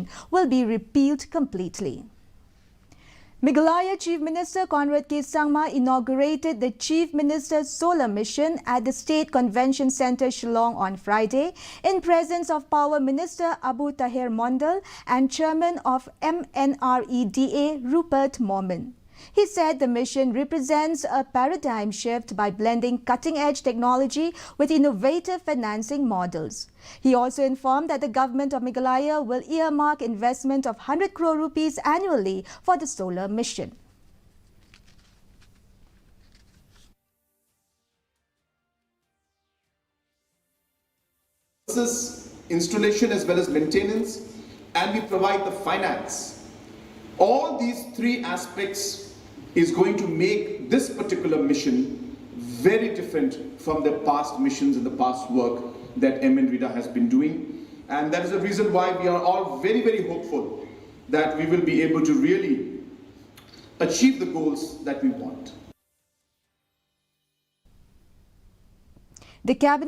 mission will be repealed completely. Meghalaya Chief Minister Conrad Sangma inaugurated the Chief Minister's Solar Mission at the State Convention Centre, Shillong on Friday in presence of Power Minister Abu Tahir Mondal and Chairman of MNREDA Rupert Mormon. He said the mission represents a paradigm shift by blending cutting-edge technology with innovative financing models. He also informed that the government of Meghalaya will earmark investment of 100 crore rupees annually for the solar mission. Installation as well as maintenance, and we provide the finance. All these three aspects is going to make this particular mission very different from the past missions and the past work that MNREDA has been doing. And that is the reason why we are all very, very hopeful that we will be able to really achieve the goals that we want. The cabinet